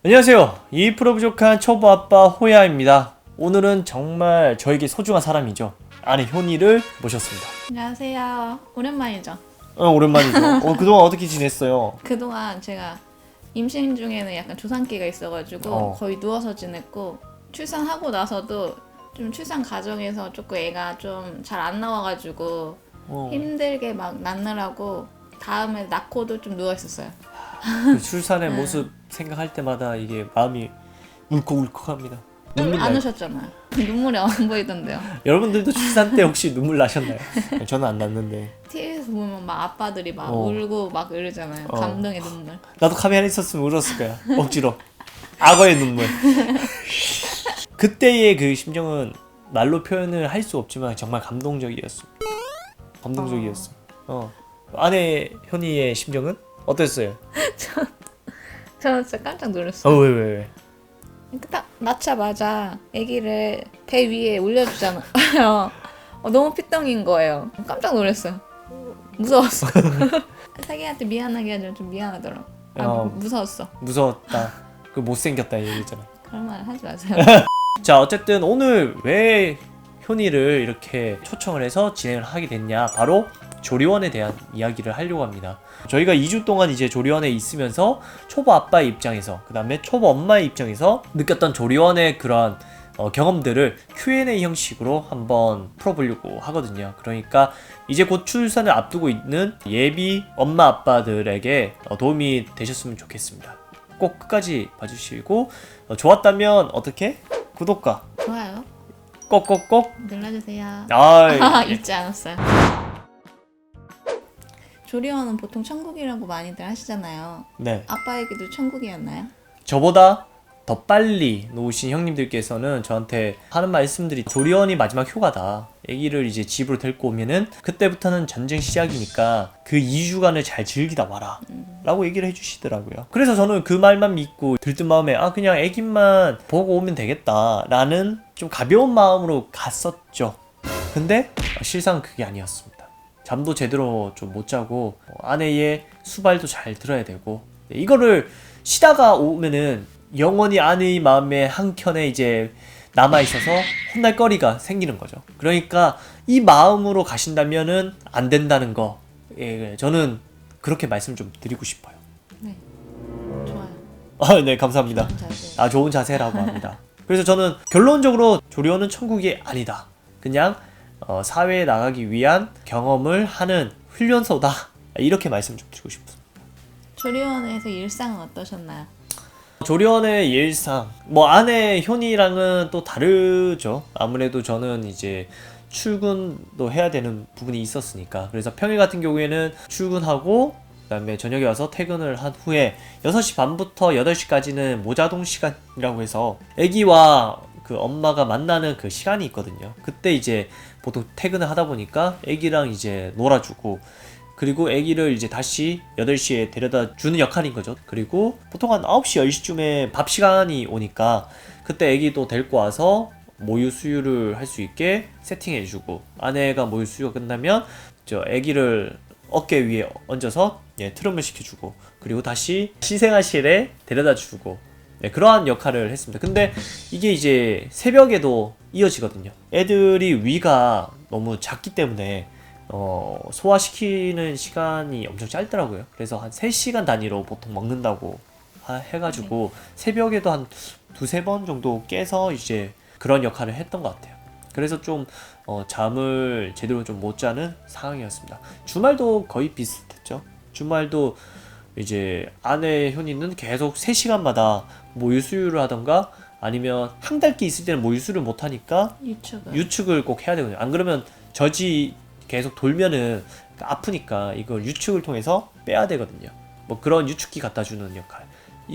안녕하세요. 2% 부족한 초보 아빠 호야입니다. 오늘은 정말 저에게 소중한 사람이죠. 아내 효니를 모셨습니다. 안녕하세요. 오랜만이죠. 오랜만이죠. 그동안 어떻게 지냈어요? 그동안 제가 임신 중에는 약간 조산기가 있어가지고 거의 누워서 지냈고, 출산하고 나서도 좀 출산 과정에서 조금 애가 좀 잘 안 나와가지고 힘들게 막 낳느라고 다음에 낳고도 좀 누워 있었어요. 그 출산의 모습 생각할 때마다 이게 마음이 울컥울컥합니다. 눈물 안 나요. 오셨잖아요. 눈물이 안 보이던데요. 여러분들도 출산 때 혹시 눈물 나셨나요? 저는 안 났는데. TV에서 보면 막 아빠들이 막 어. 울고 막 이러잖아요. 감동의 눈물. 나도 카메라 있었으면 울었을 거야. 억지로. 악어의 눈물. 그때의 그 심정은 말로 표현을 할 수 없지만 정말 감동적이었습니다. 감동적이었어. 아내 현이의 심정은 어땠어요? 저는 진짜 깜짝 놀랐어요. 왜? 딱 낳자마자 아기를 배 위에 올려주잖아요. 너무 피덩인 거예요. 깜짝 놀랐어요. 무서웠어. 자기한테 미안하게 하지만 좀 미안하더라고. 무서웠어. 무서웠다. 그 못생겼다 이 얘기잖아. 그런 말 하지 마세요. 자, 어쨌든 오늘 왜 효니를 이렇게 초청을 해서 진행을 하게 됐냐, 바로 조리원에 대한 이야기를 하려고 합니다. 저희가 2주 동안 이제 조리원에 있으면서 초보 아빠의 입장에서, 그 다음에 초보 엄마의 입장에서 느꼈던 조리원의 그런 경험들을 Q&A 형식으로 한번 풀어보려고 하거든요. 그러니까 이제 곧 출산을 앞두고 있는 예비 엄마 아빠들에게 도움이 되셨으면 좋겠습니다. 꼭 끝까지 봐주시고 좋았다면 어떻게? 구독과 좋아요. 꼭꼭꼭 눌러주세요. 아이, 잊지 않았어요. 조리원은 보통 천국이라고 많이들 하시잖아요. 네. 아빠에게도 천국이었나요? 저보다 더 빨리 놓으신 형님들께서는 저한테 하는 말씀들이 조리원이 마지막 휴가다. 아기를 이제 집으로 데리고 오면은 그때부터는 전쟁 시작이니까 그 2주간을 잘 즐기다 와라 라고 얘기를 해주시더라고요. 그래서 저는 그 말만 믿고 들뜬 마음에 그냥 아기만 보고 오면 되겠다 라는 좀 가벼운 마음으로 갔었죠. 근데 실상 그게 아니었습니다. 잠도 제대로 좀 못 자고 아내의 수발도 잘 들어야 되고, 이거를 쉬다가 오면은 영원히 아내의 마음의 한켠에 이제 남아있어서 혼날 거리가 생기는 거죠. 그러니까 이 마음으로 가신다면은 안 된다는 거, 저는 그렇게 말씀 좀 드리고 싶어요. 네. 좋아요. 네, 감사합니다. 좋은 자세. 좋은 자세라고 합니다. 그래서 저는 결론적으로 조리원은 천국이 아니다. 그냥 사회에 나가기 위한 경험을 하는 훈련소다. 이렇게 말씀 좀 드리고 싶습니다. 조리원에서 일상은 어떠셨나요? 조리원의 일상, 아내 효니랑은 또 다르죠. 아무래도 저는 이제 출근도 해야 되는 부분이 있었으니까. 그래서 평일 같은 경우에는 출근하고 그다음에 저녁에 와서 퇴근을 한 후에 6시 반부터 8시까지는 모자동 시간이라고 해서 아기와 그 엄마가 만나는 그 시간이 있거든요. 그때 이제 보통 퇴근을 하다 보니까 아기랑 이제 놀아주고, 그리고 아기를 이제 다시 8시에 데려다 주는 역할인 거죠. 그리고 보통 한 9시, 10시쯤에 밥 시간이 오니까 그때 아기도 데리고 와서 모유 수유를 할 수 있게 세팅해주고, 아내가 모유 수유가 끝나면 저 아기를 어깨 위에 얹어서 트름을 시켜주고, 그리고 다시 신생아실에 데려다 주고, 그러한 역할을 했습니다. 근데 이게 이제 새벽에도 이어지거든요. 애들이 위가 너무 작기 때문에 소화시키는 시간이 엄청 짧더라고요. 그래서 한 3시간 단위로 보통 먹는다고 해가지고 새벽에도 한 2-3번 정도 깨서 이제 그런 역할을 했던 것 같아요. 그래서 좀 잠을 제대로 좀 못 자는 상황이었습니다. 주말도 거의 비슷했죠. 주말도 이제 아내 효니는 계속 3시간마다 모유 수유를 하던가, 아니면 한 달기 있을 때는 모유 수유를 못 하니까 유축을 꼭 해야 되거든요. 안 그러면 젖이 계속 돌면은 아프니까 이걸 유축을 통해서 빼야 되거든요. 그런 유축기 갖다 주는 역할.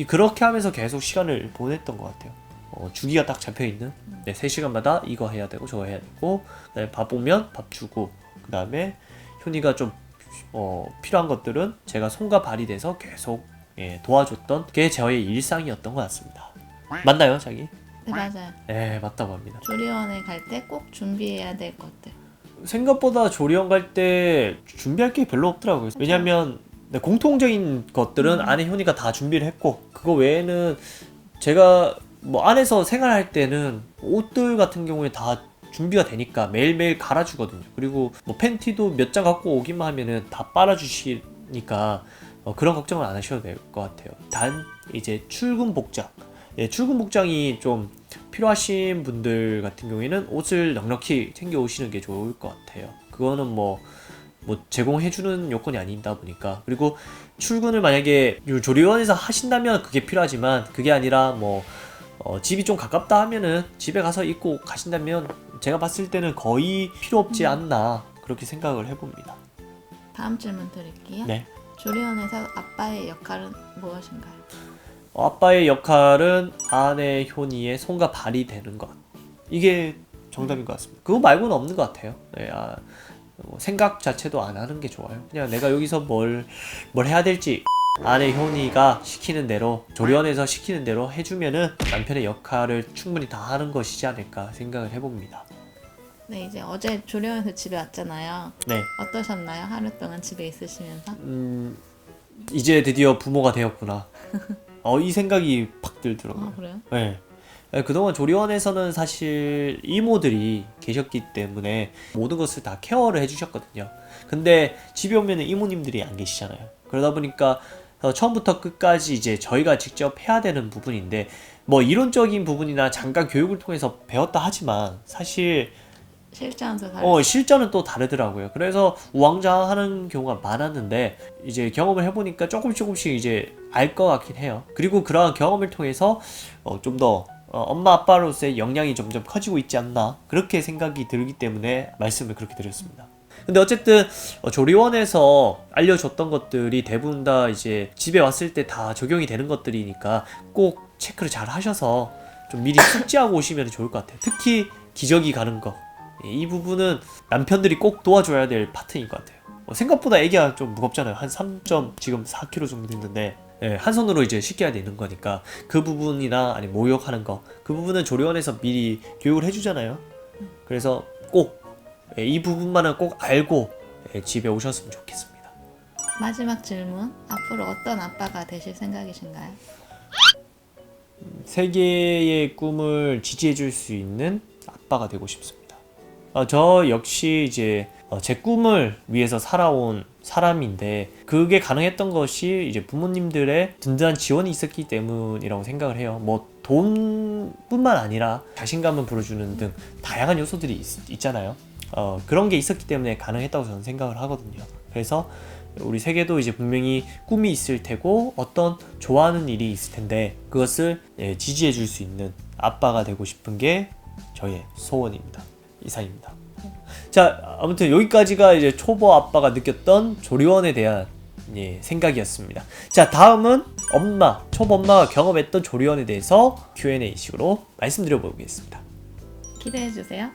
그렇게 하면서 계속 시간을 보냈던 것 같아요. 주기가 딱 잡혀있는 3시간마다 이거 해야 되고 저거 해야 되고, 그다음에 밥 오면 밥 주고, 그 다음에 효니가 좀 필요한 것들은 제가 손과 발이 돼서 계속 도와줬던 게 저의 일상이었던 것 같습니다. 맞나요, 자기? 네, 맞아요. 네, 맞다고 합니다. 조리원에 갈 때 꼭 준비해야 될 것들. 생각보다 조리원 갈 때 준비할 게 별로 없더라고요. 왜냐면 공통적인 것들은 아내 효니가 다 준비를 했고, 그거 외에는 제가 뭐 안에서 생활할 때는 옷들 같은 경우에 다 준비가 되니까 매일매일 갈아주거든요. 그리고 뭐 팬티도 몇 장 갖고 오기만 하면은 다 빨아주시니까 그런 걱정은 안 하셔도 될 것 같아요. 단 이제 출근 복장, 출근 복장이 좀 필요하신 분들 같은 경우에는 옷을 넉넉히 챙겨 오시는 게 좋을 것 같아요. 그거는 뭐 제공해주는 요건이 아니다 보니까. 그리고 출근을 만약에 조리원에서 하신다면 그게 필요하지만, 그게 아니라 뭐 집이 좀 가깝다 하면은 집에 가서 입고 가신다면 제가 봤을 때는 거의 필요 없지 않나, 그렇게 생각을 해봅니다. 다음 질문 드릴게요. 네. 조리원에서 아빠의 역할은 무엇인가요? 아빠의 역할은 아내 효니의 손과 발이 되는 것. 이게 정답인 것 같습니다. 그거 말고는 없는 것 같아요. 네, 생각 자체도 안 하는 게 좋아요. 그냥 내가 여기서 뭘 해야 될지 아내 효니가 시키는 대로, 조리원에서 시키는 대로 해주면은 남편의 역할을 충분히 다 하는 것이지 않을까 생각을 해봅니다. 네, 이제 어제 조리원에서 집에 왔잖아요. 네. 어떠셨나요? 하루 동안 집에 있으시면서? 이제 드디어 부모가 되었구나. 이 생각이 팍 들더라고요. 그래요? 네. 그동안 조리원에서는 사실 이모들이 계셨기 때문에 모든 것을 다 케어를 해주셨거든요. 근데 집에 오면 이모님들이 안 계시잖아요. 그러다 보니까 처음부터 끝까지 이제 저희가 직접 해야 되는 부분인데, 뭐 이론적인 부분이나 잠깐 교육을 통해서 배웠다 하지만 사실 실전은 또 다르더라고요. 그래서 우왕좌왕하는 경우가 많았는데, 이제 경험을 해보니까 조금씩 이제 알 것 같긴 해요. 그리고 그러한 경험을 통해서 좀 더 엄마 아빠로서의 역량이 점점 커지고 있지 않나, 그렇게 생각이 들기 때문에 말씀을 그렇게 드렸습니다. 근데 어쨌든 조리원에서 알려줬던 것들이 대부분 다 이제 집에 왔을 때 다 적용이 되는 것들이니까 꼭 체크를 잘 하셔서 좀 미리 숙지하고 오시면 좋을 것 같아요. 특히 기저귀 가는 거, 이 부분은 남편들이 꼭 도와줘야 될 파트인 것 같아요. 생각보다 애기가 좀 무겁잖아요. 한 3.4kg 정도 됐는데, 한 손으로 이제 씻겨야 되는 거니까 그 부분이나 아니 목욕하는 거, 그 부분은 조리원에서 미리 교육을 해주잖아요. 그래서 꼭 이 부분만은 꼭 알고 집에 오셨으면 좋겠습니다. 마지막 질문. 앞으로 어떤 아빠가 되실 생각이신가요? 세계의 꿈을 지지해줄 수 있는 아빠가 되고 싶습니다. 저 역시 이제 제 꿈을 위해서 살아온 사람인데, 그게 가능했던 것이 이제 부모님들의 든든한 지원이 있었기 때문이라고 생각을 해요. 뭐 돈뿐만 아니라 자신감을 불어주는 등 다양한 요소들이 있잖아요. 그런 게 있었기 때문에 가능했다고 저는 생각을 하거든요. 그래서 우리 세계도 이제 분명히 꿈이 있을 테고 어떤 좋아하는 일이 있을 텐데, 그것을 지지해 줄 수 있는 아빠가 되고 싶은 게 저의 소원입니다. 이상입니다. 자, 아무튼 여기까지가 이제 초보 아빠가 느꼈던 조리원에 대한 생각이었습니다. 자, 다음은 초보 엄마가 경험했던 조리원에 대해서 Q&A 식으로 말씀드려 보겠습니다. 기대해 주세요.